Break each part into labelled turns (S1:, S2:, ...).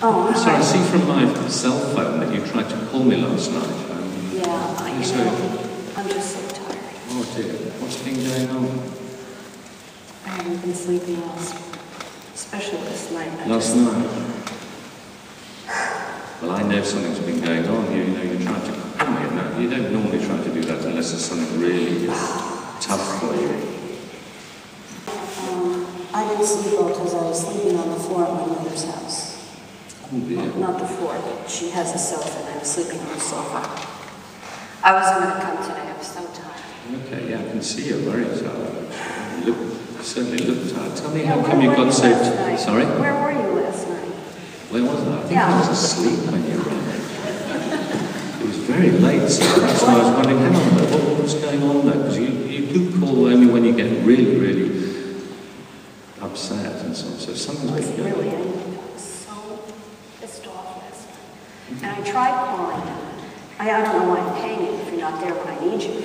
S1: Oh, I'm
S2: sorry, I see from my cell phone that you tried to call me last night.
S1: I'm just so tired.
S2: Oh dear, what's been going on?
S1: I haven't been sleeping well, especially this night.
S2: Last night? Well, I know something's been going on. You know, you're trying to call me, and you don't normally try to do that unless it's something really tough for you.
S1: I didn't sleep well because I was sleeping on the floor at my mother's house.
S2: Oh dear.
S1: Not the floor, but she has a sofa, and I was sleeping on the sofa. I wasn't going to come today. I was so tired.
S2: Okay, yeah, I can see you're very tired. You certainly look tired. Tell me how come you got so... Sorry?
S1: Where were you last night?
S2: Where was I? I think I was asleep when you arrived. It was very late, so that's why I was wondering, hang on, what was going on there? Because you do call only when you get really, really upset and so on. So something's been going on.
S1: Really angry. I was so pissed off last night. And I tried calling him. I don't know why I'm paying you if you're not there when I need you.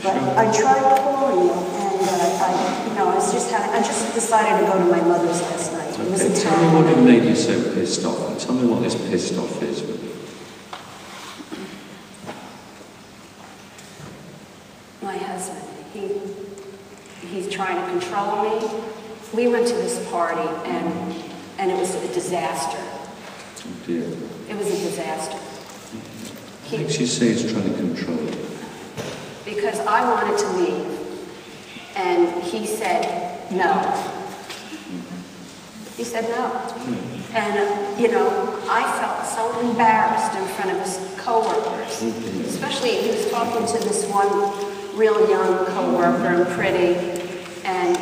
S1: But I tried calling you, and I just decided to go to my mother's last night. It was a
S2: tell me what made you so pissed off, and tell me what this pissed off is.
S1: My husband, he's trying to control me. We went to this party, and it was a disaster.
S2: Oh dear.
S1: It was a disaster.
S2: What makes you say he's trying to control you?
S1: Because I wanted to leave, and he said no. He said no. And, I felt so embarrassed in front of his co-workers. Especially he was talking to this one real young co-worker and pretty, and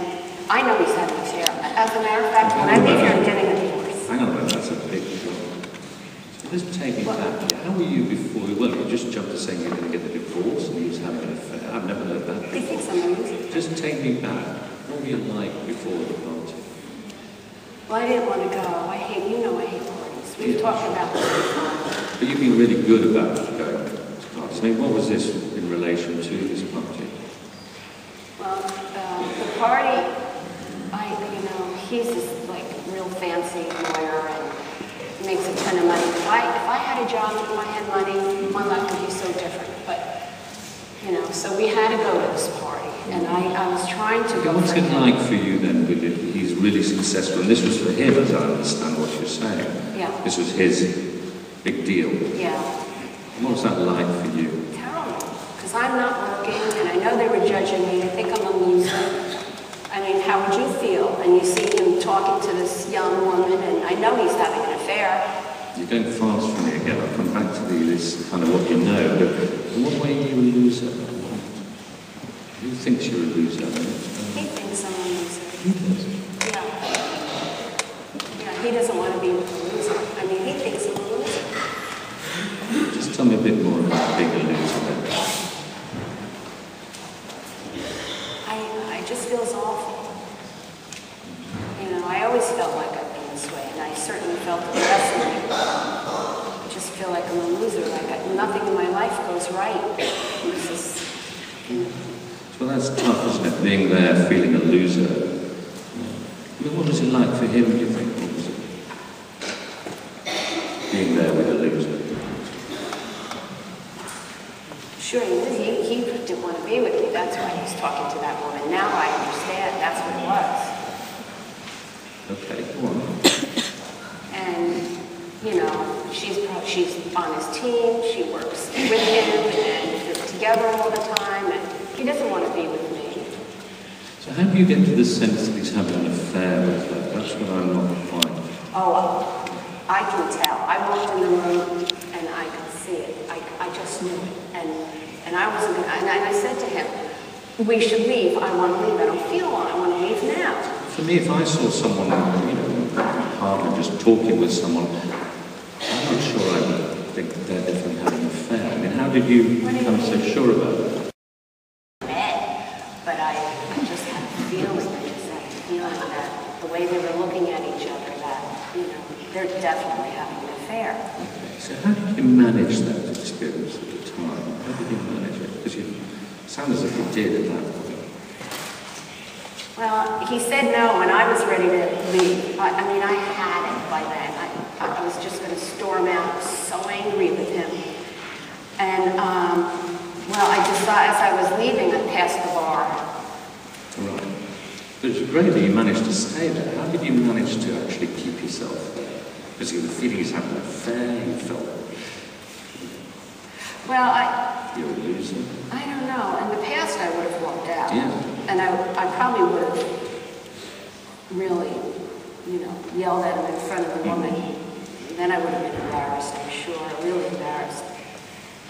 S1: I know he's having an affair. As a matter of fact, when I leave here, I'm getting a divorce.
S2: Hang on a minute, that's a big deal. So just take me back. How were you before? Well, you just jumped to saying you're going to get a divorce and he was having an affair. I've never heard that.
S1: He thinks I'm losing.
S2: Just take me back. What were you like before the party?
S1: Well, I didn't want to go. I hate parties. We've talked about this before.
S2: But you've been really good about going to parties. I mean, what was this in relation to this party?
S1: Well, the party, he's this real fancy lawyer and makes a ton of money. If I had a job, if I had money, my life would be so different. But, so we had to go to this party, and I was trying to go.
S2: What's it like for you then? He's really successful, and this was for him, as I understand what you're saying.
S1: Yeah.
S2: This was his big deal.
S1: Yeah.
S2: What was that like for you?
S1: Terrible, because I'm not working, and I know they were judging me. I think I'm a loser. I mean, how would you feel? And you see him talking to this young woman, and I know he's having an affair.
S2: You're going fast for me again. I'll come back to this kind of what you know. But in what way are you a loser? Who thinks you're a loser?
S1: He thinks I'm a loser.
S2: He does?
S1: Yeah. Yeah, he doesn't want to be with a loser. I mean, he thinks I'm a loser.
S2: Just tell me a bit more about being a loser then.
S1: It just feels awful. I always felt like I've been this way, and I certainly felt it last night. I just feel like I'm a loser, nothing in my life goes right. It's just,
S2: Well, that's tough, isn't it? Being there, feeling a loser. I mean, what was it like for him, do you think? What was it? Being there with a loser.
S1: Sure, he didn't want to be with me. That's why he was talking to that woman. Now I understand. That's what it was.
S2: Okay, go on.
S1: And, she's on his team. She works with him, and they're together all the time, and he doesn't want to be with me.
S2: So how do you get to the sense that he's having an affair with her? That's what I'm not quite...
S1: Oh, I can tell. I walked in the room, and I could see it. I just knew it. And I wasn't going to... And I said to him, we should leave. I want to leave. I don't feel well. I want to leave now.
S2: For me, if I saw someone, a partner just talking with someone, I'm not sure I would think that they're definitely having an affair. I mean, how did you become so sure about that?
S1: But I just had a feeling, that the way they were looking at each other, that, they're definitely having an affair.
S2: Okay, so how did you manage that experience at the time? How did you manage it? Because you sound as if you did at that point.
S1: Well, he said no, and I was ready to leave. I had it by then. I was was just going to storm out. I was so angry with him. And, well, I decided, as I was leaving, I passed the bar.
S2: Right. But it's great that you managed to stay there. How did you manage to actually keep yourself there? Because you were feeling you had an affair, you felt...
S1: Well,
S2: you were losing.
S1: I don't know. In the past, I would have walked out.
S2: Yeah.
S1: And I probably would have really, yelled at him in front of the woman. Then I would have been embarrassed, I'm sure, really embarrassed.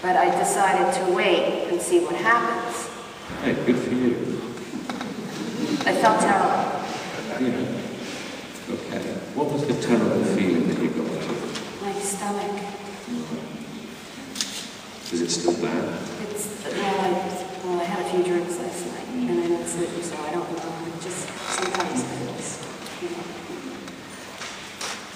S1: But I decided to wait and see what happens.
S2: Hey, good for you.
S1: I felt terrible.
S2: Yeah. Okay. What was the terrible feeling that you got to?
S1: My stomach.
S2: Is it still bad?
S1: Well, I had a few drinks last night, and I didn't sleep, so I don't know. It just sometimes feels,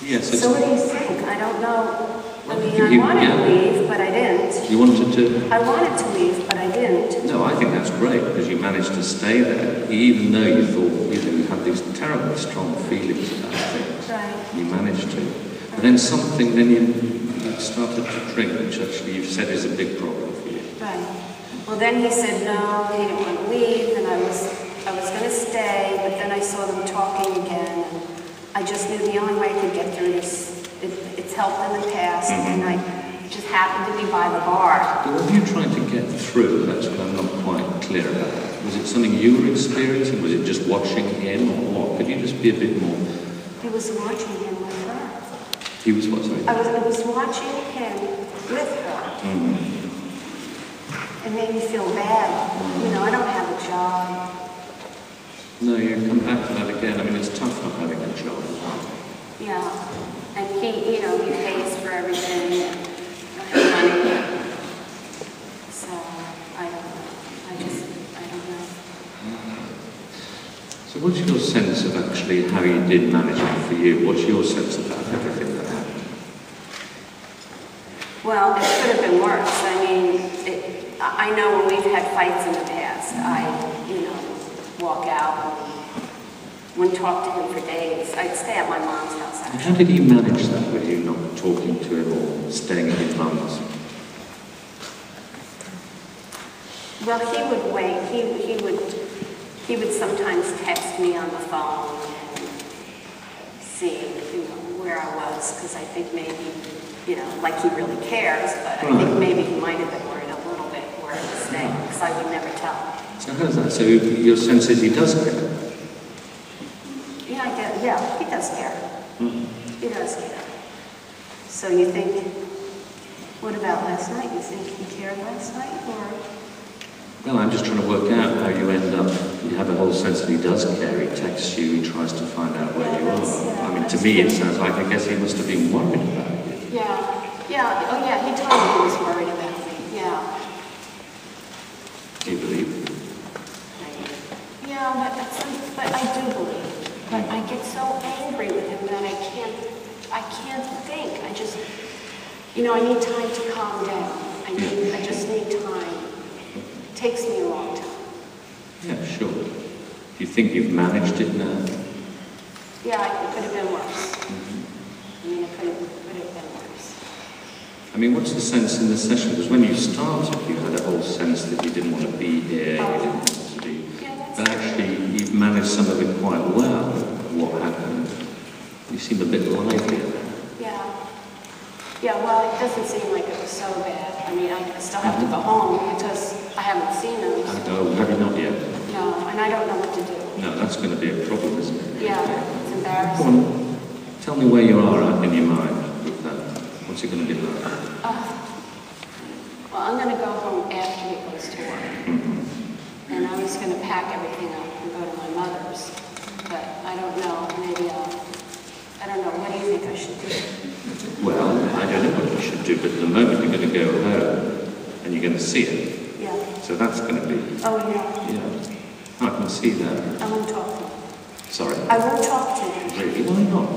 S2: Yes.
S1: So what do you think? I don't know. I mean, I wanted to leave, but I didn't.
S2: You wanted to?
S1: I wanted to leave, but I didn't.
S2: No, I think that's great, because you managed to stay there, even though you thought, you had these terribly strong feelings about things.
S1: Right.
S2: You managed to. And then then you started to drink, which actually you've said is a big problem for you.
S1: Right. Well, then he said no, he didn't want to leave, and I was going to stay, but then I saw them talking again, and I just knew the only way I could get through this. It's helped in the past, and I just happened to be by the bar.
S2: But what were you trying to get through? That's what I'm not quite clear about. Was it something you were experiencing? Was it just watching him, or what? Could you just be a bit more?
S1: He was watching him with her.
S2: He was what, sorry?
S1: I was watching him with her. It made me feel bad. I don't have a job.
S2: No, you come back to that again. I mean, it's tough not having a job.
S1: Yeah. And he pays for everything and money. So, I don't know. I don't know.
S2: So what's your sense of actually how you did manage it for you? What's your sense about everything that happened?
S1: Well, it could have been worse. I mean, I know when we've had fights in the past, I walk out and wouldn't talk to him for days. I'd stay at my mom's house,
S2: And
S1: actually.
S2: how did he manage that with you not talking to him or staying at his mum's?
S1: Well, he would wait. He would sometimes text me on the phone and see, where I was, because I think maybe, like he really cares, but I think maybe he might have been worried a little bit where I was staying, because I would never tell him.
S2: So how's that? So your sense is he does care?
S1: Yeah, I guess, yeah, he does care. He does care. So you think, what about last night? You think he cared last night, or?
S2: Well, I'm just trying to work out how you end up. You have a whole sense that he does care. He texts you. He tries to find out where you are. I mean, to me, it sounds like I guess he must have been worried about you.
S1: Yeah. Oh, yeah. He told me he was worried about me. Yeah.
S2: Do you believe?
S1: Yeah, but I do believe. But I get so angry with him that I can't think. I just, I need time to calm down. I just need time. It takes me a long time.
S2: Yeah, sure. Do you think you've managed it now?
S1: Yeah, it could have been worse. I mean, it could have been worse.
S2: I mean, what's the sense in the session? Because when you started, you had a whole sense that you didn't want to be here, you didn't want to be... But actually, you've managed some of it quite well. What happened? You seem a bit livelier.
S1: Yeah, well, it doesn't seem like it was so bad. I mean, I still have to go home because I haven't seen him.
S2: Oh, have you not yet?
S1: No, and I don't know what to do.
S2: No, that's going to be a problem, isn't it?
S1: Yeah, it's embarrassing.
S2: Go on. Tell me where you are at in your mind with that. What's it going to be like?
S1: Well, I'm going to go home after he goes to work. And I was going to pack everything up and go to my mother's. But I don't know. Maybe I don't know. What do you think I should do?
S2: Well, I don't know what you should do, but at the moment you're going to go home and you're going to see it.
S1: Yeah.
S2: So that's going to be...
S1: Oh, yeah.
S2: Yeah. I can see that.
S1: I won't talk to him.
S2: Sorry?
S1: I won't talk to him.
S2: Really? Why not?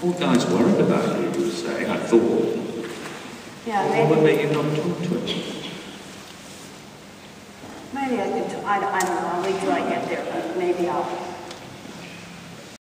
S2: All guys worried about you, you were saying, I thought.
S1: Yeah,
S2: What
S1: maybe.
S2: would make you not talk to him?
S1: Maybe I could. I don't know. I'll wait till I get there, but maybe I'll